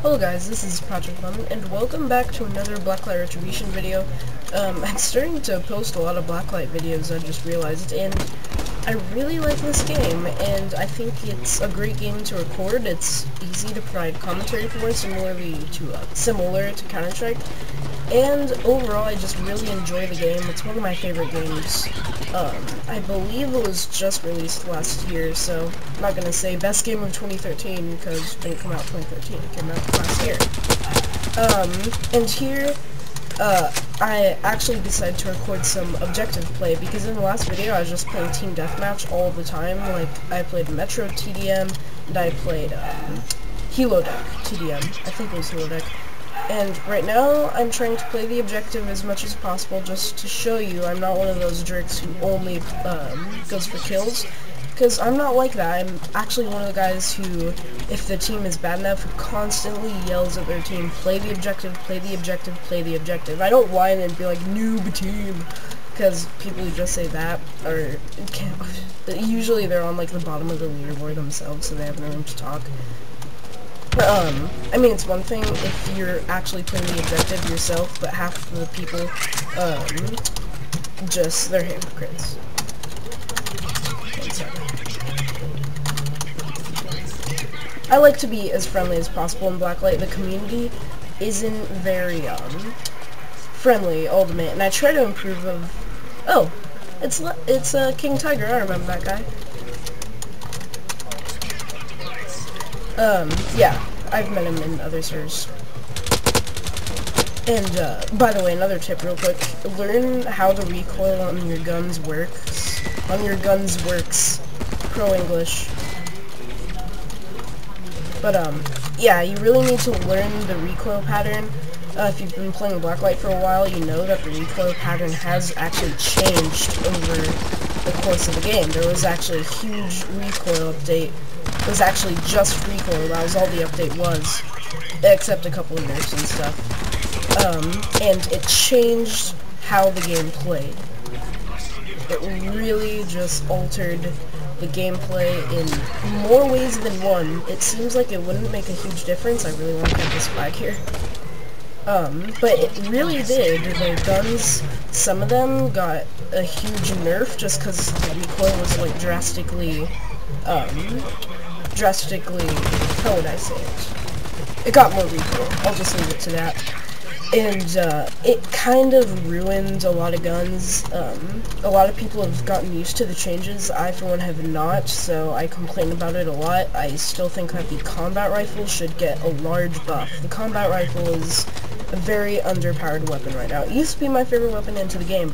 Hello guys, this is Project Lemon, and welcome back to another Blacklight Retribution video. I'm starting to post a lot of Blacklight videos, I just realized, and I really like this game, and I think it's a great game to record. It's easy to provide commentary for, similar to Counter-Strike, and overall I just really enjoy the game. It's one of my favorite games. I believe it was just released last year, so I'm not gonna say best game of 2013 because it didn't come out 2013, it came out last year. And here, I actually decided to record some objective play because in the last video I was just playing Team Deathmatch all the time. Like, I played Metro TDM, and I played, Helo Deck TDM. I think it was Helo Deck. And right now, I'm trying to play the objective as much as possible just to show you I'm not one of those jerks who only goes for kills. Because I'm not like that. I'm actually one of the guys who, if the team is bad enough, constantly yells at their team, play the objective, play the objective, play the objective. I don't whine and be like, noob team. Because people who just say that are, usually they're on like the bottom of the leaderboard themselves, so they have no room to talk. I mean, it's one thing if you're actually playing the objective yourself, but half of the people, they're hypocrites. I like to be as friendly as possible in Blacklight. The community isn't very, friendly, I'll admit, and I try to improve oh, it's King Tiger, I remember that guy. Yeah, I've met him in other servers. And, by the way, another tip real quick, learn how the recoil on your guns works. Pro English. But, yeah, you really need to learn the recoil pattern. If you've been playing Blacklight for a while, you know that the recoil pattern has actually changed over the course of the game. There was actually a huge recoil update. It was actually just recoil, that was all the update was, except a couple of nerfs and stuff. And it changed how the game played. It really just altered the gameplay in more ways than one. It seems like it wouldn't make a huge difference. I really want to get this flag here. But it really did. The guns, some of them got a huge nerf just because the recoil was like drastically, how would I say it? It got more recoil. I'll just leave it to that. And, it kind of ruined a lot of guns. A lot of people have gotten used to the changes. I, for one, have not, so I complain about it a lot. I still think that the combat rifle should get a large buff. The combat rifle is a very underpowered weapon right now. It used to be my favorite weapon in the game,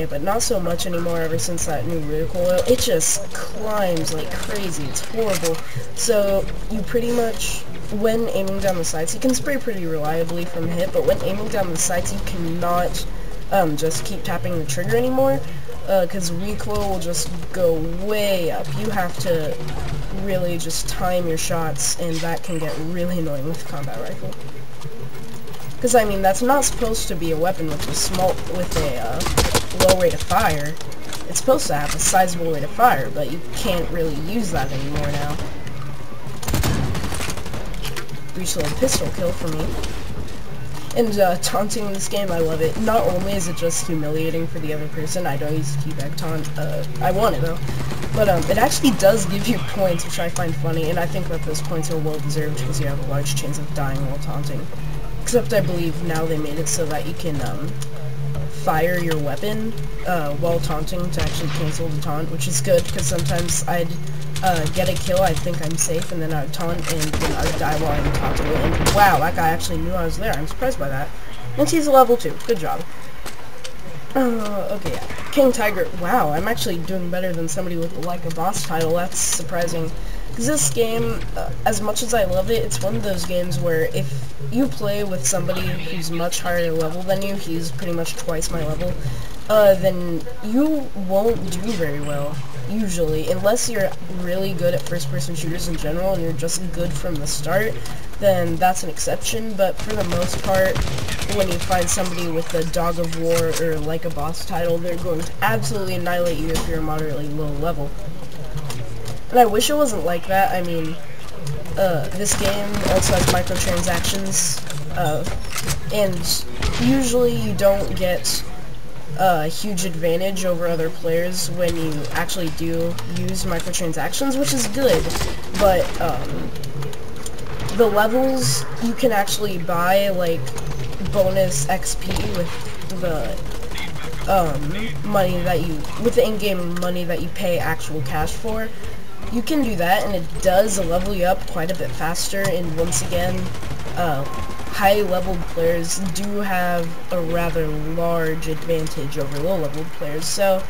but not so much anymore ever since that new recoil. It just climbs like crazy. It's horrible. So, you pretty much, when aiming down the sights, you can spray pretty reliably from hit, but when aiming down the sights, you cannot just keep tapping the trigger anymore, because recoil will just go way up. You have to really just time your shots, and that can get really annoying with a combat rifle. Because, I mean, that's not supposed to be a weapon with a low rate of fire. It's supposed to have a sizable rate of fire, but you can't really use that anymore now. Reach level pistol kill for me. And, taunting in this game, I love it. Not only is it just humiliating for the other person, I don't use T-back taunt, I want it though, but, it actually does give you points, which I find funny, and I think that those points are well-deserved because you have a large chance of dying while taunting. Except I believe now they made it so that you can, fire your weapon, while taunting to actually cancel the taunt, which is good, because sometimes I'd get a kill, I think I'm safe, and then I would taunt, and then I would die while I'm taunting, and wow, that guy actually knew I was there. I'm surprised by that. And he's a level 2. Good job. Okay, yeah. King Tiger. Wow, I'm actually doing better than somebody with like a boss title. That's surprising. Because this game, as much as I love it, it's one of those games where if you play with somebody who's much higher level than you, he's pretty much twice my level, then you won't do very well. Usually, unless you're really good at first-person shooters in general and you're just good from the start, then that's an exception, but for the most part, when you find somebody with a Dog of War or like a boss title, they're going to absolutely annihilate you if you're a moderately low level. And I wish it wasn't like that. I mean, this game also has microtransactions, and usually you don't get a huge advantage over other players when you actually do use microtransactions, which is good, but the levels you can actually buy like bonus XP with the money that you, with the in-game money that you pay actual cash for. You can do that, and it does level you up quite a bit faster, and once again, high-leveled players do have a rather large advantage over low-leveled players, so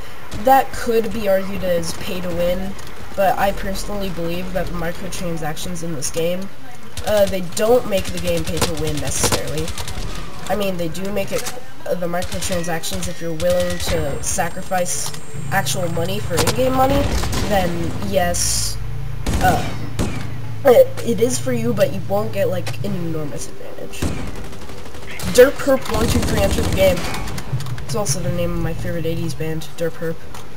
that could be argued as pay-to-win, but I personally believe that the microtransactions in this game, they don't make the game pay-to-win necessarily. I mean, they do make it the microtransactions if you're willing to sacrifice actual money for in-game money, then yes, it is for you, but you won't get like an enormous advantage. Derp Herp 123 entered the game. It's also the name of my favorite 80s band, Derp Herp.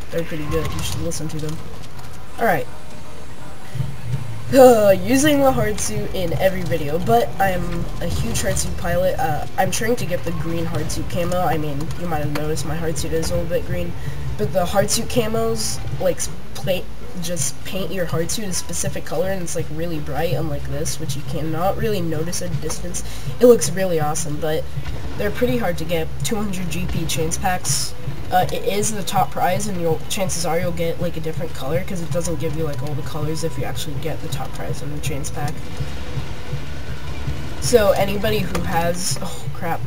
They're pretty good, you should listen to them. Alright. Using the hardsuit in every video, but I'm a huge hardsuit pilot. I'm trying to get the green hardsuit camo. I mean, you might have noticed my hardsuit is a little bit green, but the hardsuit camos, like, just paint your hardsuit a specific color, and it's, like, really bright, unlike this, which you cannot really notice at a distance. It looks really awesome, but they're pretty hard to get. 200 GP chains packs. It is the top prize, and chances are you'll get like a different color, because it doesn't give you like all the colors if you actually get the top prize in the chains pack. So anybody who has, oh crap,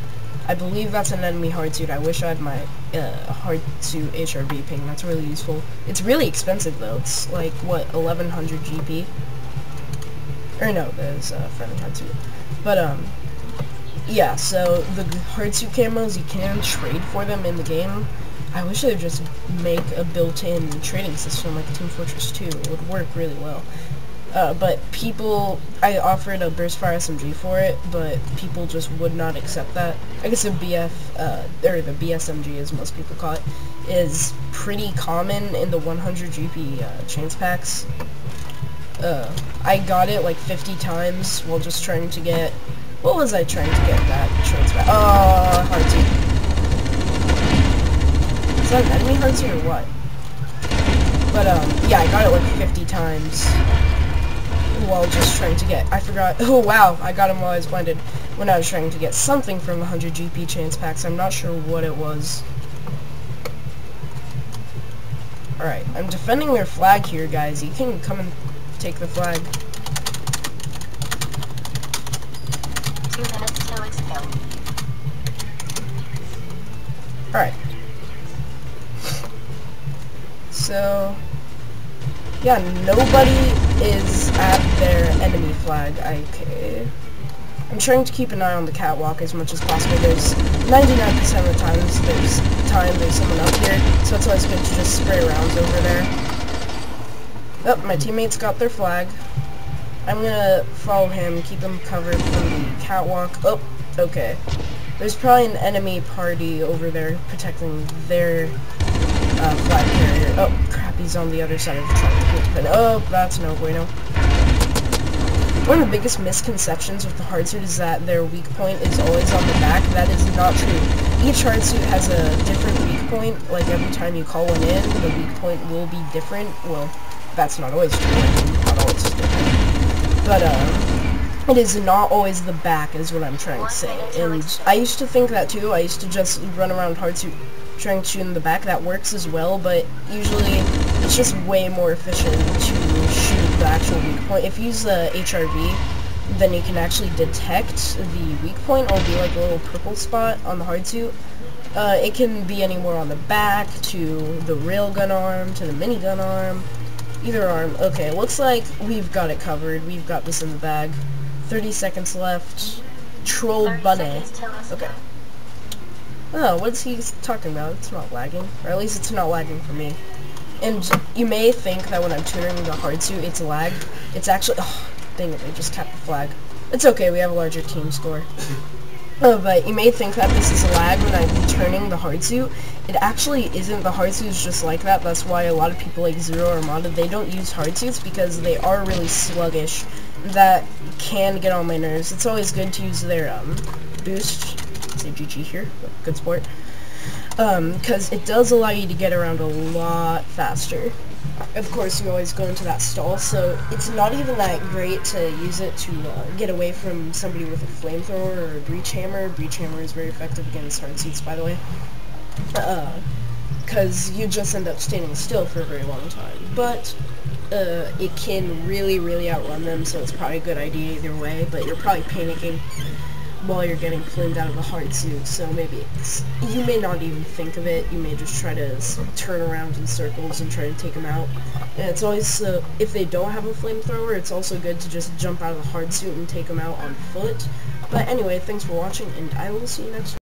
I believe that's an enemy hardsuit. I wish I had my hardsuit HRV ping. That's really useful. It's really expensive though. It's like what, 1100 GP? Or no, there's a friendly hardsuit. But yeah. So the hardsuit camos, you can trade for them in the game. I wish they'd just make a built-in trading system like Team Fortress 2. It would work really well. But people, I offered a burst fire SMG for it, but people just would not accept that. I guess a BF, or the BSMG as most people call it, is pretty common in the 100 GP chains packs. I got it like 50 times while just trying to get, what was I trying to get that chains pack? Hardsuit. Is that an enemy hardsuit or what? But yeah, I got it like 50 times while just trying to get, I forgot, oh wow, I got him while I was blinded, when I was trying to get something from the 100 GP chains packs. I'm not sure what it was. Alright, I'm defending their flag here, guys. You can come and take the flag. 2 minutes till expel. Alright. So, yeah, nobody is at their enemy flag. Okay. I'm trying to keep an eye on the catwalk as much as possible. There's 99% of the times there's someone up here, so it's always good to just spray rounds over there. Oh, my teammates got their flag. I'm gonna follow him, keep him covered from the catwalk. Oh, okay. There's probably an enemy party over there protecting their flag carrier. Oh, crap, he's on the other side of the truck. Oh, that's no bueno. One of the biggest misconceptions with the hardsuit is that their weak point is always on the back. That is not true. Each hardsuit has a different weak point. Like, every time you call one in, the weak point will be different. Well, that's not always true. Not always different. But, it is not always the back, is what I'm trying to say. And I used to think that, too. I used to just run around hardsuit trying to shoot in the back. That works as well, but usually it's just way more efficient to shoot the actual weak point. If you use the HRV, then you can actually detect the weak point. It'll be like a little purple spot on the hardsuit. It can be anywhere on the back, to the railgun arm, to the minigun arm, either arm. Okay, looks like we've got it covered. We've got this in the bag. 30 seconds left. Troll bunny. Okay. Oh, what's he talking about? It's not lagging. Or at least it's not lagging for me. And you may think that when I'm tuning the hardsuit, it's lag. It's actually... Oh, dang it, they just tapped the flag. It's okay, we have a larger team score. But you may think that this is a lag when I'm turning the hardsuit. It actually isn't. The hardsuit is just like that. That's why a lot of people like Zero Armada, they don't use hardsuits because they are really sluggish that can get on my nerves. It's always good to use their boost. Say GG here, good sport. Because it does allow you to get around a lot faster. Of course, you always go into that stall, so it's not even that great to use it to get away from somebody with a flamethrower or a breach hammer. Breach hammer is very effective against hard seats, by the way. Because you just end up standing still for a very long time. But it can really outrun them, so it's probably a good idea either way, but you're probably panicking while you're getting flamed out of the hard suit, so maybe you may not even think of it. You may just try to turn around in circles and try to take them out. And it's always, if they don't have a flamethrower, it's also good to just jump out of the hard suit and take them out on foot. But anyway, thanks for watching, and I will see you next time.